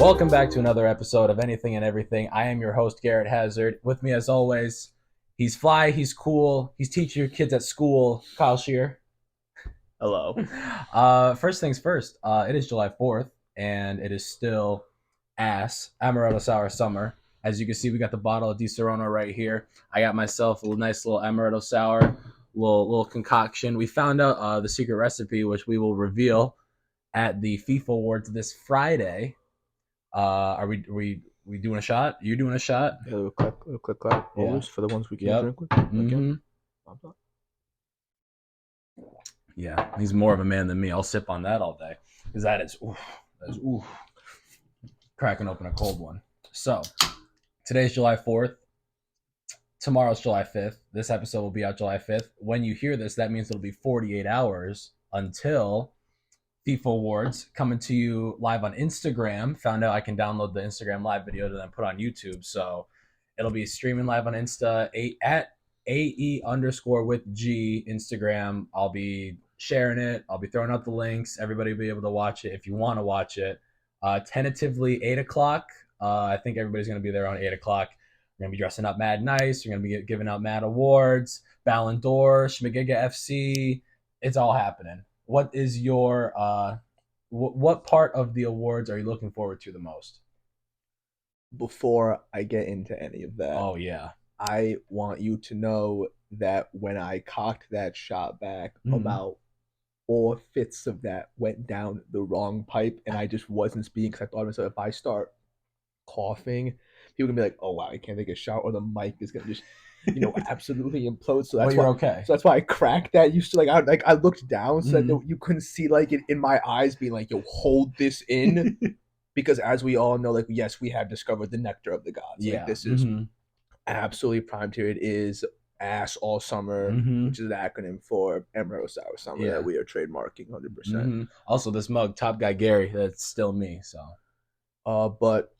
Welcome back to another episode of Anything and Everything. I am your host, Garrett Hazard. With me, as always, he's fly, he's cool, he's teaching your kids at school, Kyle Shear. Hello. First things first, it is July 4th, and it is still Amaretto Sour Summer. As you can see, we got the bottle of Di Serono right here. I got myself a nice little Amaretto Sour, little concoction. We found out the secret recipe, which we will reveal at the FIFA Awards this Friday. Are we doing a shot? You doing a shot? Yeah, little click, clap. Yeah. Always for the ones we can't Yep. drink with. Mm-hmm. Again. Yeah, he's more of a man than me. I'll sip on that all day because that is cracking open a cold one. So today's July 4th. Tomorrow's July 5th. This episode will be out July 5th. When you hear this, that means it'll be 48 hours until FIFA Awards, coming to you live on Instagram. Found out I can download the Instagram live video to then put on YouTube. So it'll be streaming live on Insta at AE_with G Instagram. I'll be sharing it. I'll be throwing out the links. Everybody will be able to watch it if you want to watch it. Tentatively 8 o'clock. I think everybody's going to be there around 8 o'clock. We're going to be dressing up mad nice. We're going to be giving out mad awards, Ballon d'Or, Schmegegge FC. It's all happening. What is your what part of the awards are you looking forward to the most? Before I get into any of that, Oh yeah. I want you to know that when I cocked that shot back, about 4/5 of that went down the wrong pipe, and I just wasn't speaking because I thought to myself, if I start coughing, people can be like, "Oh wow, I can't take a shot," or the mic is gonna just absolutely implode. So Well, that's you're why. okay. So that's why I cracked that. Used to I looked down so that Mhm. you couldn't see like it in my eyes, being like, "Yo, hold this in," because as we all know, like yes, we have discovered the nectar of the gods. Like Yeah. this is absolutely prime tier. It is ass all summer, which is an acronym for Emerald Sour Summer Yeah. that we are trademarking 100%. Also, this mug, Top Guy Gary, that's still me. So. But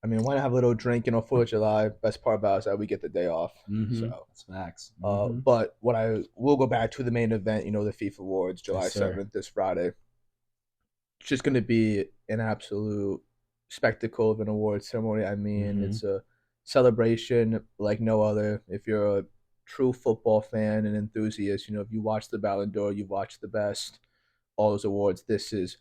I mean, why not have a little drink? 4th of July. Best part about it is that we get the day off. So, That's facts. but what I will go back to the main event, the FIFA Awards, July Yes, sir. 7th, this Friday. It's just going to be an absolute spectacle of an award ceremony. I mean, it's a celebration like no other. If you're a true football fan and enthusiast, if you watch the Ballon d'Or, you've watched the best, all those awards, this is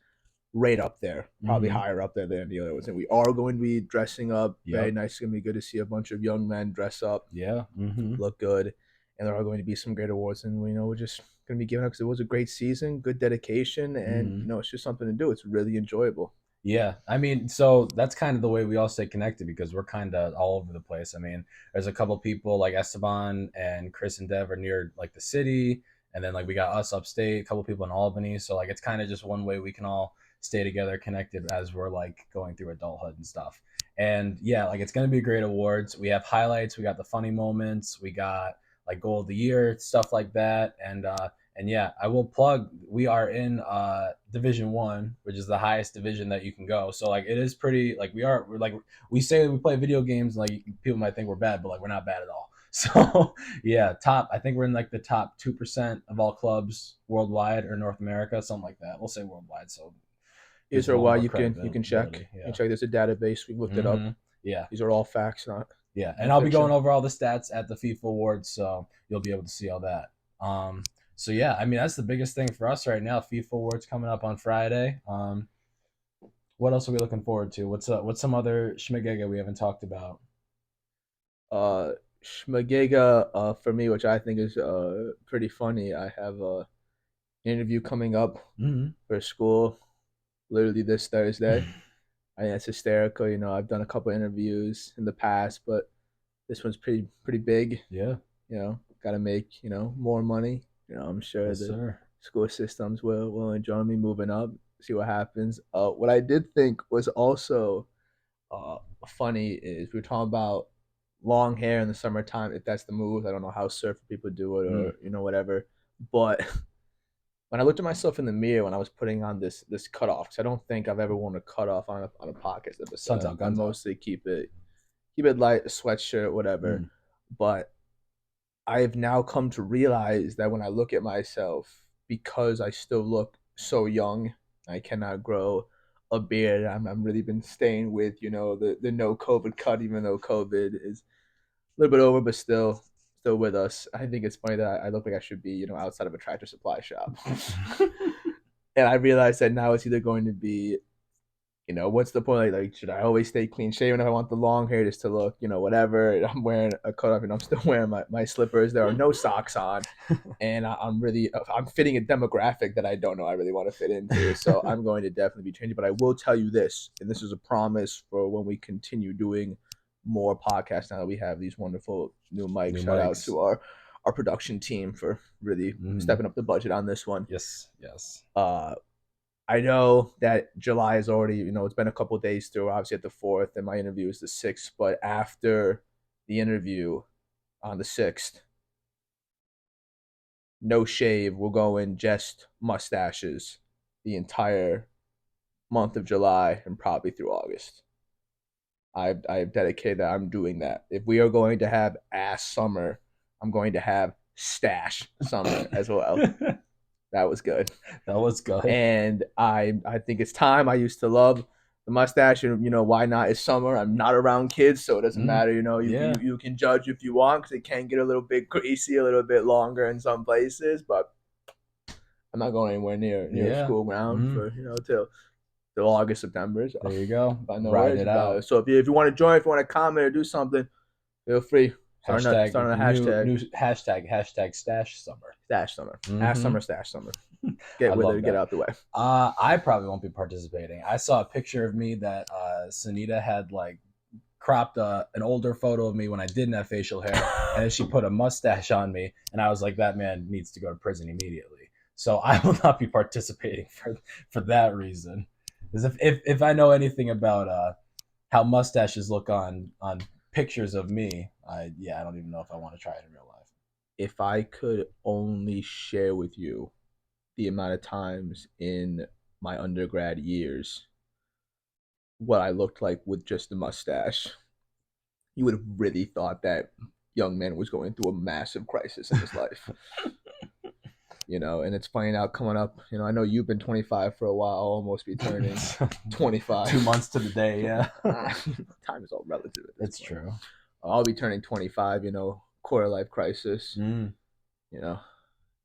right up there, probably higher up there than the other ones. And we are going to be dressing up very nice. It's going to be good to see a bunch of young men dress up, look good. And there are going to be some great awards. And, we're just going to be giving up because it was a great season, good dedication. And, it's just something to do. It's really enjoyable. Yeah, I mean, so that's kind of the way we all stay connected because we're kind of all over the place. I mean, there's a couple people like Esteban and Chris and Dev are near like the city, and then like we got us upstate, a couple people in Albany. So like it's kind of just one way we can all stay together, connected as we're like going through adulthood and stuff. And yeah, like it's gonna be great awards. We have highlights, we got the funny moments, we got like goal of the year stuff like that, and yeah, I will plug. We are in Division One, which is the highest division that you can go. So like, it is pretty. Like we're like we say we play video games. And, like people might think we're bad, but like we're not bad at all. So yeah, top. I think we're in like the top 2% of all clubs worldwide or North America, something like that. We'll say worldwide. So These are why you can check. Yeah. You can check. There's a database. We looked it up. Yeah. These are all facts, not yeah. And I'll be going over all the stats at the FIFA Awards, so you'll be able to see all that. So yeah, I mean that's the biggest thing for us right now. FIFA Awards coming up on Friday. What else are we looking forward to? What's some other Schmegegge we haven't talked about? Schmegegge, for me, which I think is pretty funny. I have an interview coming up for school, literally this Thursday. I think it's hysterical. I've done a couple interviews in the past, but this one's pretty big. Yeah. Got to make more money. I'm sure Yes, the sir. school systems will enjoy me moving up. See what happens. What I did think was also uh, funny is we were talking about long hair in the summertime. If that's the move, I don't know how surfer people do it or whatever. But when I looked at myself in the mirror when I was putting on this cutoff, because I don't think I've ever worn a cutoff on a podcast Sun's episode. out, I guns out. mostly keep it light, a sweatshirt, whatever. But I've now come to realize that when I look at myself, because I still look so young, I cannot grow a beard. I'm really been staying with the no COVID cut, even though COVID is a little bit over, but still with us. I think it's funny that I look like I should be outside of a Tractor Supply shop, and I realized that now it's either going to be what's the point? Like, should I always stay clean shaven if I want the long hair just to look, whatever? I'm wearing a cut up and I'm still wearing my slippers. There are no socks on. And I'm fitting a demographic that I don't know I really want to fit into. So I'm going to definitely be changing. But I will tell you this, and this is a promise for when we continue doing more podcasts now that we have these wonderful new mics. New Shout out mics. to our production team for really stepping up the budget on this one. Yes, yes. I know that July is already, it's been a couple of days through, obviously at the 4th, and my interview is the 6th. But after the interview on the 6th, no shave, we're going just mustaches the entire month of July and probably through August. I've dedicated that. I'm doing that. If we are going to have ass summer, I'm going to have stash summer as well. That was good. That was good. And I think it's time. I used to love the mustache, and why not? It's summer. I'm not around kids, so it doesn't matter. Yeah. You can judge if you want because it can get a little bit greasy, a little bit longer in some places. But I'm not going anywhere near Yeah. school ground for till August, September. So There you go. if I know Ride words it about out. it. So if you want to join, if you want to comment or do something, feel free. Starting Hashtag a new hashtag hashtag stash summer. stash summer, ass summer, stash summer. I Get with love it, get that. out the way. I probably won't be participating. I saw a picture of me that Sunita had like cropped an older photo of me when I didn't have facial hair, and then she put a mustache on me, and I was like, that man needs to go to prison immediately. So I will not be participating for that reason. Because if I know anything about how mustaches look on pictures of me, I don't even know if I want to try it in real life. If I could only share with you the amount of times in my undergrad years what I looked like with just a mustache, you would have really thought that young man was going through a massive crisis in his life. And it's funny now coming up. I know you've been 25 for a while. I'll almost be turning 25. 2 months to the day, yeah. Time is all relative at this It's point. true. I'll be turning 25. Quarter life crisis. Mm.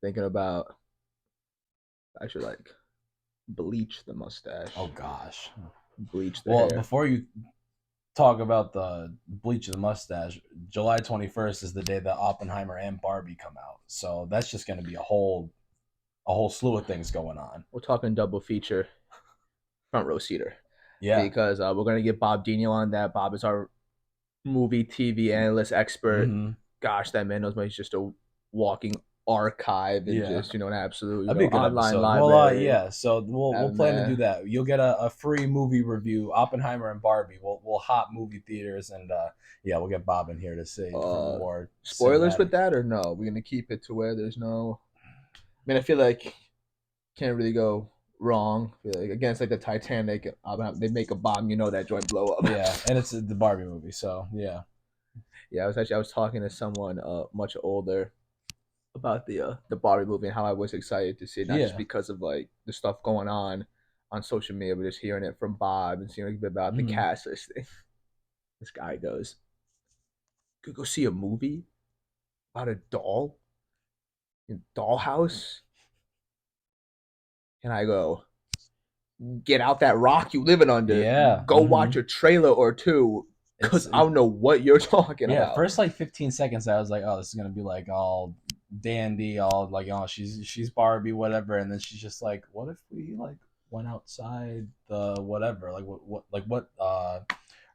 Thinking about I should like bleach the mustache. Oh gosh. Bleach the Well, hair. before you talk about the bleach of the mustache, July 21st is the day that Oppenheimer and Barbie come out. So that's just going to be a whole slew of things going on. We're talking double feature, front row seater. Yeah. Because we're gonna get Bob Dino on that. Bob is our movie TV analyst expert. Mm-hmm. Gosh, that man knows he's just a walking archive and just an absolute That'd be a good online episode. library. Well, so we'll plan to do that. You'll get a free movie review, Oppenheimer and Barbie. We'll hop movie theaters, and we'll get Bob in here to say for more spoilers cinematic. with that, or no? We're gonna keep it to where there's no. I mean, I feel like can't really go wrong. I feel like against like the Titanic, they make a bomb, that joint blow up. Yeah, and it's the Barbie movie, so yeah. Yeah, I was talking to someone much older about the Barbie movie and how I was excited to see it, not just because of like the stuff going on social media, but just hearing it from Bob and seeing a bit about the cast listing. This guy goes, "Could go see a movie about a doll in Dollhouse," and I go, "Get out that rock you living under. Yeah. Go watch a trailer or two." Because I don't know what you're talking about. Yeah, first like 15 seconds, I was like, "Oh, this is gonna be like all dandy, all like, oh, she's Barbie, whatever." And then she's just like, "What if we like went outside the whatever? Like what?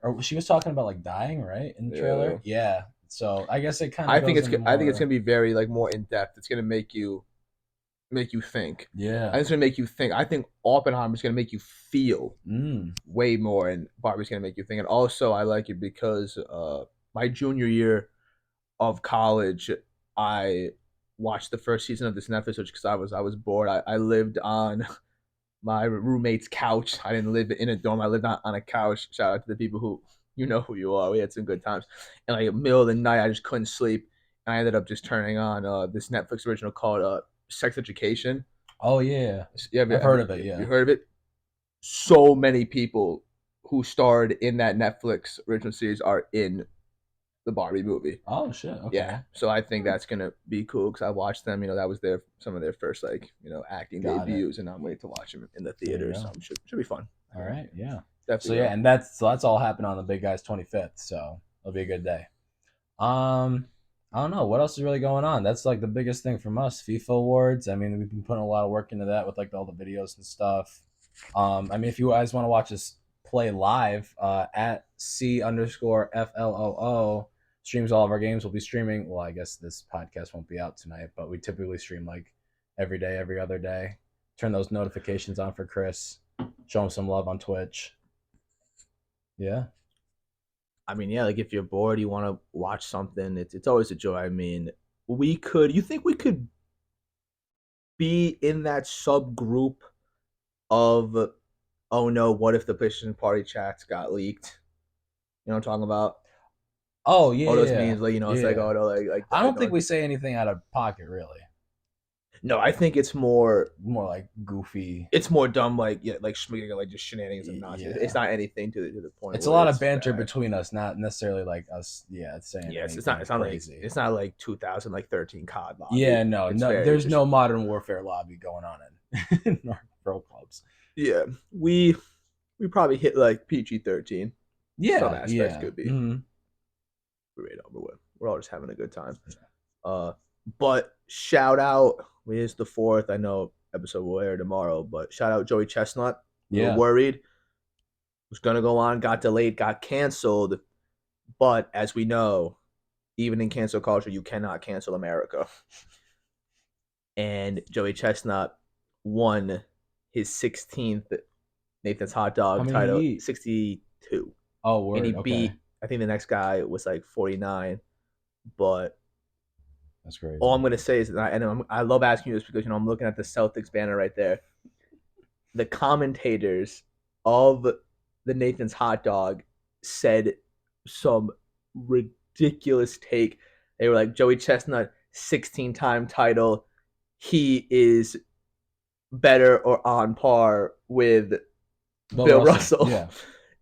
Or she was talking about like dying, right, in the trailer? Yeah. So I guess it kind of. I think it's gonna be very like more in depth. It's gonna make you think. Yeah. I think it's gonna make you think. I think Oppenheimer's gonna make you feel way more, and Barbie's gonna make you think. And also, I like it because my junior year of college, I watched the first season of this Netflix because I was bored. I lived on my roommate's couch. I didn't live in a dorm. I lived on a couch. Shout out to the people who who you are. We had some good times. And like middle of the night, I just couldn't sleep, and I ended up just turning on this Netflix original called Sex Education. Oh yeah, Yeah, I've heard of it. Yeah, you heard of it? so many people who starred in that Netflix original series are in the Barbie movie. Oh shit. Yeah, Okay. so I think Hmm. that's gonna be cool because I watched them. That was their some of their first acting Got it. debuts, and I'm waiting to watch them in the There you theater. So go. should be fun. I All think right. Yeah. So definitely yeah, go. and that's all happening on the big guy's 25th. So it'll be a good day. Um, I don't know what else is really going on. That's like the biggest thing from us. FIFA awards. I mean, we've been putting a lot of work into that with like all the videos and stuff. I mean, if you guys want to watch us play live, at C_FLOO streams all of our games. We'll be streaming. Well, I guess this podcast won't be out tonight, but we typically stream like every day, every other day. Turn those notifications on for Chris. Show him some love on Twitch. Yeah. I mean, yeah, like if you're bored, you want to watch something, it's always a joy. I mean, we could. You think we could be in that subgroup of, oh no, what if the PlayStation Party chats got leaked? You know what I'm talking about? Oh yeah, All those yeah, memes, like it's like, yeah. oh no, like I I don't think know. we say anything out of pocket, really. No, I think it's more More like goofy. dumb, like yeah, like Schmegegge, like just shenanigans and nonsense. It's Yeah. not anything to the point It's a where lot of it's banter bad. between us, not necessarily like us. Yeah, saying Yes, anything crazy. it's not like 2013 COD Yeah, lobby. no, It's no. very There's just no modern warfare lobby going on in our pro clubs. yeah. We probably hit like PG-13. Some Yeah, aspects yeah. could be Mm-hmm. right over with. We're all just having a good time. Uh, but shout out. It is the 4th. I know episode will air tomorrow, but shout out Joey Chestnut. We were Yeah. worried. Was gonna go on, got delayed, got canceled. But as we know, even in cancel culture, you cannot cancel America. And Joey Chestnut won his 16th Nathan's Hot How Dog many did he title, eat? 62. Oh, And he word. Okay, beat, I think the next guy was like 49. But that's all crazy. I'm going to say is, I love asking you this because, I'm looking at the Celtics banner right there. The commentators of the Nathan's Hot Dog said some ridiculous take. They were like, Joey Chestnut, 16-time title. He is better or on par with Bill Bill Russell. Russell. Yeah.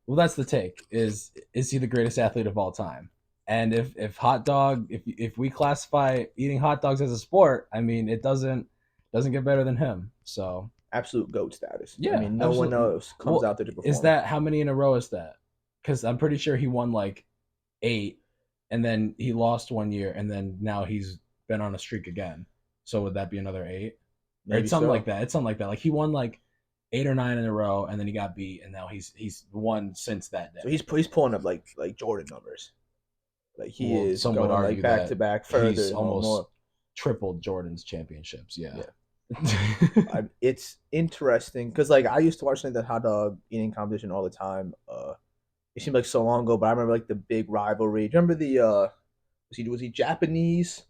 Well, that's the take. Is he the greatest athlete of all time? And if hot dog, if we classify eating hot dogs as a sport, I mean, it doesn't get better than him. So Absolute GOAT status. I yeah, mean, no one absolutely. else comes Well, out there to is perform. that how many in a row is that? Because I'm pretty sure he won like 8, and then he lost one year, and then now he's been on a streak again. So would that be another 8? Or Maybe it's something like so. that. It's something like that. Like he won like 8 or 9 in a row, and then he got beat, and now he's won since that So day. he's pulling up like Jordan numbers. Like he Well, is some would going like argue back to that back he's further and almost more. tripled Jordan's championships. Yeah. Yeah. It's interesting because like I used to watch like the hot dog eating competition all the time. It seemed like so long ago, but I remember like the big rivalry. Do you remember the was he Japanese?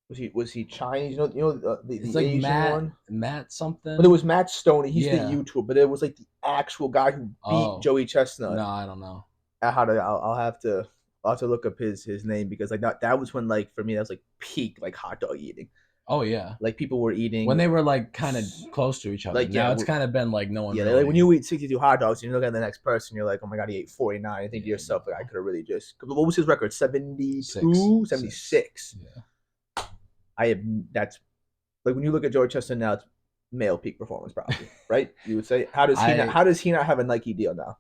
Was he Chinese? It's The like Asian Matt one. Matt But it something. was Matt Stoney. He's the Yeah. YouTuber, but it was like the actual guy who beat Oh Joey Chestnut. no, I don't know. I'll have to look up his name because like that was when like for me that was like peak like hot dog eating. Oh yeah. Like people were When eating they were like kind of close to each other. like yeah Now it's kind of been like no one yeah like when really. you eat 62 hot dogs and you look at the next person you're like, oh my god, he ate 49. I think to Yeah, yourself like I no. could have really just, what was his record, 6, 72, 6. 76. Yeah. I have That's like when you look at George Chestnut now, it's male peak performance probably, right? You would say, I how does he not have a Nike deal now?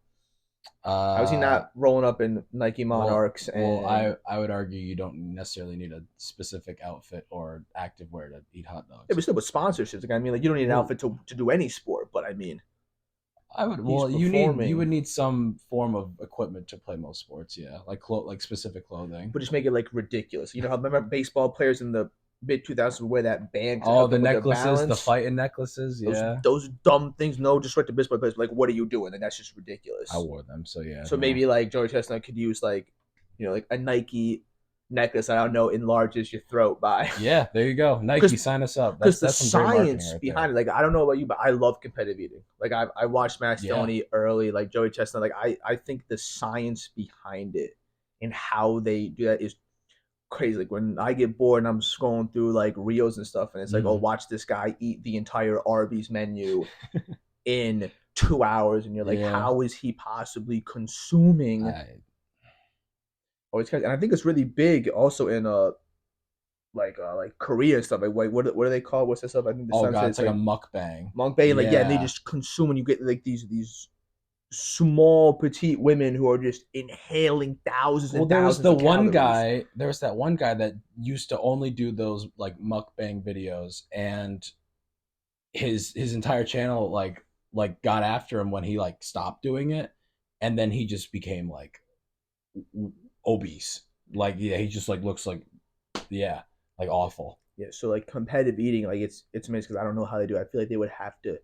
How is he uh not rolling up in Nike well Monarchs well and I would argue you don't necessarily need a specific outfit or active wear to eat hot yeah, dogs. but still with sponsorships? Like I mean, like you don't need an Well, outfit to do any sport, but I mean, I would. he's Well, you performing, would need some form of equipment to play most sports. Yeah, like specific clothing. but just make it like ridiculous. You know how remember baseball players in the mid 2000s would wear that band to Oh, help the them with their necklaces, the balance? fighting necklaces. Yeah, Those dumb things. No disrespect to baseball players, but like what are you doing? And that's just I ridiculous. wore them. So yeah, So no. maybe like Joey Chestnut could use like like a Nike necklace. I don't know, enlarges your throat by Yeah, there you go. Nike, because sign us up. because the That's some great marketing science right behind there. it. Like I don't know about you, but I love competitive eating. Like I watched Matt Yeah. Stoney early, like Joey Chestnut. Like I think the science behind it and how they do that is crazy. Like when I get bored and I'm scrolling through like reels and stuff, and it's like, oh, Mm-hmm. watch this guy eat the entire Arby's menu in 2 hours, and you're like, Yeah. how is he possibly consuming I, all these guys? And I think it's really big also in like Korea and stuff. Like what do they call it? What's that stuff? I think the oh sun god, says it's it's like a like mukbang. Monkbay, like yeah, and they Yeah. just consume, and you get like these small petite women who are just inhaling thousands Well, and thousands of calories. there was that one guy that used to only do those like mukbang videos, and his entire channel like got after him when he like stopped doing it, and then he just became like obese. Like yeah, he just like looks like yeah, like awful. Yeah, so like competitive eating, like it's amazing because I don't know how they do it. I feel like they would have to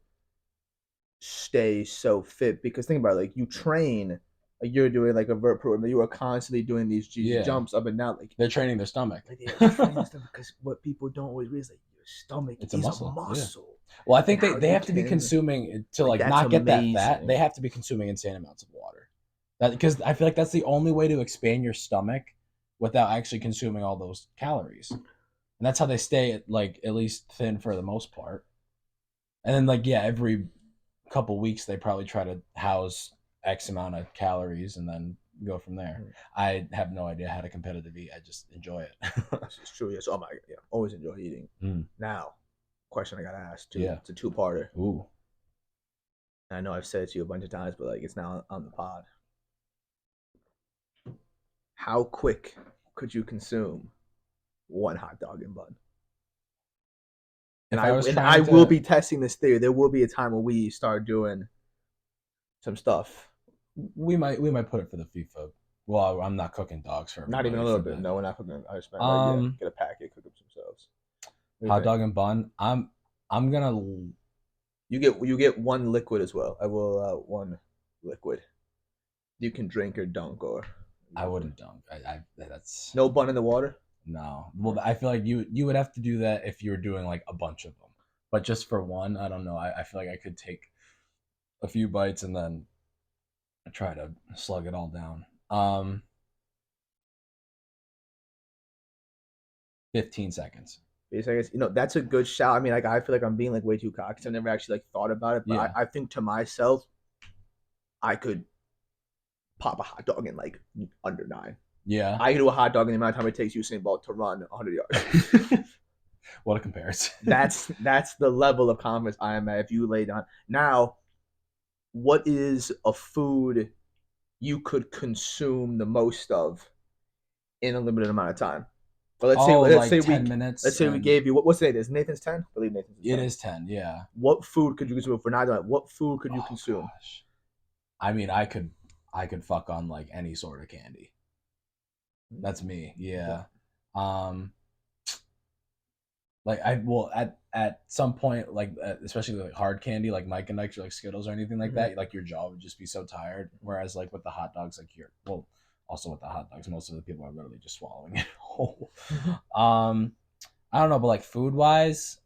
stay so fit because think about it, like you train, like you're doing like a vert program, you are constantly doing these Yeah, jumps up and down, they're training their stomach. like they're training stuff because what people don't always realize, like your stomach It's a is a muscle. Yeah. muscle, Well, I and think how they you have to be can consuming to like like that's not get that fat. They amazing. have to be consuming insane amounts of water. That because I feel like that's the only way to expand your stomach without actually consuming all those calories. And that's how they stay like at least thin for the most part. And then like yeah, every couple weeks they probably try to house X amount of calories and then go from there. I have no idea how to competitive eat. I just enjoy it. This is true. Yes. Oh my. Yeah. Always enjoy eating. Mm, Now, question I gotta ask too. yeah. It's a two-parter. Ooh. And I know I've said it to you a bunch of times, but like it's now on the pod. How quick could you consume one hot dog and bun? And If I I was and I trying will to, be testing this theory. There will be a time when we start doing some stuff. we might put it for the FIFA. Well, I'm not cooking dogs for Not even a everybody little for bit. the No, we're not cooking. I just meant like yeah, um get a packet, cook them themselves. What do you hot think? dog and bun. I'm gonna. You get one liquid as well. I will one liquid. You can drink or dunk or I wouldn't dunk. I that's no bun in the water. no. Well, I feel like you would have to do that if you were doing like a bunch of them. But just for one, I don't know. I feel like I could take a few bites and then try to slug it all down. 15 seconds. Because I guess that's a good shout. I mean, like I feel like I'm being like way too cocky. I've never actually like thought about it, but Yeah. I think to myself, I could pop a hot dog in like under 9. Yeah. I can do a hot dog in the amount of time it takes Usain Bolt to run 100 yards. What a comparison. that's the level of confidence I am at. If you lay down now, what is a food you could consume the most of in a limited amount of time? But let's say Oh, let's like say 10 we minutes let's say we and gave you what's today? Is Nathan's 10? I believe Nathan's is it 10. is 10. Yeah. What food could you consume if we're not doing it? What food could you Oh consume? gosh. I mean, I could fuck on like any sort of candy. That's me. Okay. Yeah. Um like I will at some point like especially like hard candy like Mike and Ike's or like Skittles or anything like Mm-hmm. that, like your jaw would just be so tired. Whereas like with the hot dogs, like you're well, also with the hot dogs, most of the people are literally just swallowing it whole. Um, I don't know, but like food wise,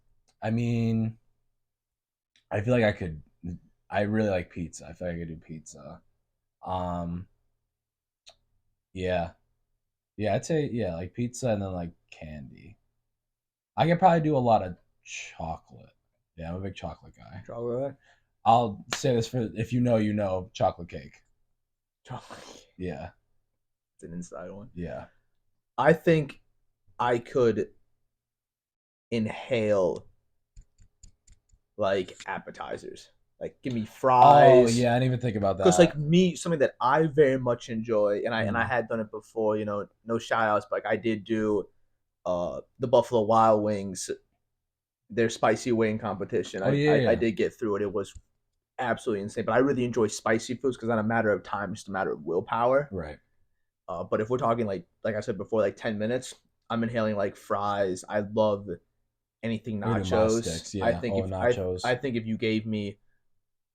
I mean, I feel like I could. I really like pizza. I feel like I could do pizza. Um, yeah, yeah, I'd say yeah, like pizza and then like candy. I could probably do a lot of chocolate. Yeah, I'm a big chocolate guy. Chocolate. I'll say this for if you know, you know, chocolate cake. Chocolate. Yeah, It's an inside one. yeah. I think I could inhale like appetizers. Like give me Oh fries. yeah, I didn't even think about Because like that. me, something that I very much enjoy, and I Mm. had done it before, no shout outs, but like I did do the Buffalo Wild Wings, their spicy wing competition. Oh I yeah, did get through it. It was absolutely insane. But I really enjoy spicy foods because it's not a matter of time, it's just a matter of willpower. right. But if we're talking like I said before, like 10 minutes, I'm inhaling like fries. I love anything I could do moss nachos. sticks. I Yeah. think Oh if I nachos. think if you gave me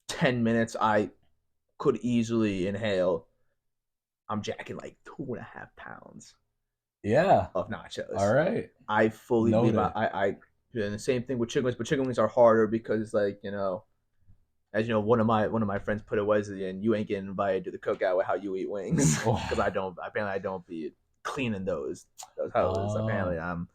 10 minutes, I could easily inhale. I'm jacking like 2.5 pounds Yeah. of All nachos. right. I fully believe Noted. I and the same thing with chicken wings, but chicken wings are harder because like as you know, one of my friends put it was, and you ain't getting invited to the cookout with how you eat wings because Oh. I don't be cleaning those hoses. Oh. Apparently I'm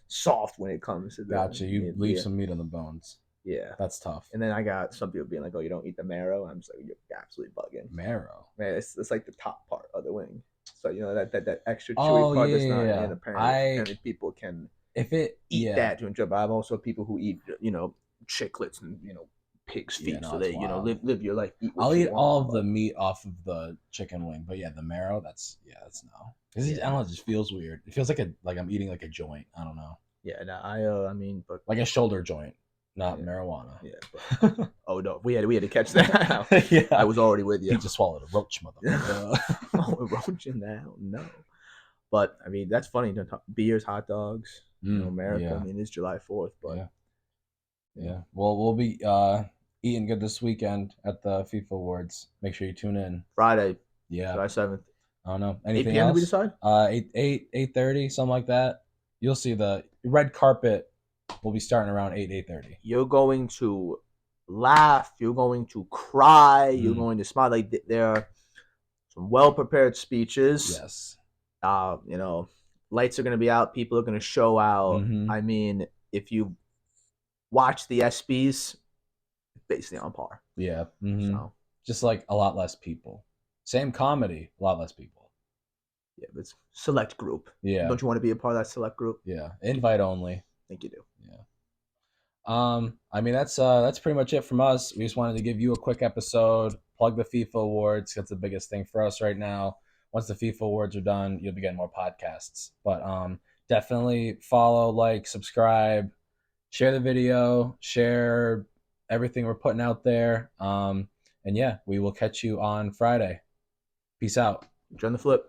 soft when it comes to the Gotcha. You meat. leave some meat on the bones. Yeah. That's tough. And then I got some people being like, "Oh, you don't eat the marrow." I'm just like, "You're absolutely bugging." Marrow. Man, it's like the top part of the wing. So that extra chewy Oh part yeah, that's yeah, not yeah. in. I Apparently people can if it eat yeah that to enjoy. But I have also people who eat chiclets and pig's yeah feet, no so that's they wild. live your life, eat I'll what you eat all want. of the But meat off of the chicken wing, but yeah, the marrow that's no. Cause I don't yeah, know, it just feels weird. It feels like I'm eating like a joint. I don't know, yeah. No, I mean, but like a shoulder joint, not yeah, marijuana. yeah. But oh no, we had to catch that. I Yeah, was already with you. he just swallowed a roach, motherfucker. Oh, roaching now, no. But I mean, that's funny. Beers, hot dogs. America. I Yeah, mean, it's July 4th, but yeah, you know, yeah. Well, we'll be eating good this weekend at the FIFA Awards. Make sure you tune in. Friday, Yeah, July 7th, I don't know. eight Anything p.m. to be else? decided. 8:30, something like that. You'll see the red carpet will be starting around 8:30. You're going to laugh. You're going to cry. You're Mm, going to smile. Like there are some well prepared speeches. yes. Uh, you know, lights are going to be out. People are going to show out. Mm-hmm. I mean, if you watch the SBs, basically on par. Yeah. Mm-hmm. So Just like a lot less people. Same comedy, a lot less people. yeah, it's select group. Yeah. Don't you want to be a part of that select group? Yeah. Invite only. I think you do. Yeah. I mean that's pretty much it from us. We just wanted to give you a quick episode, plug the FIFA awards. That's the biggest thing for us right now. Once the FIFA awards are done, you'll be getting more podcasts. But definitely follow, like, subscribe, share the video, share everything we're putting out there. And yeah, we will catch you on Friday. Peace out. Join the flip.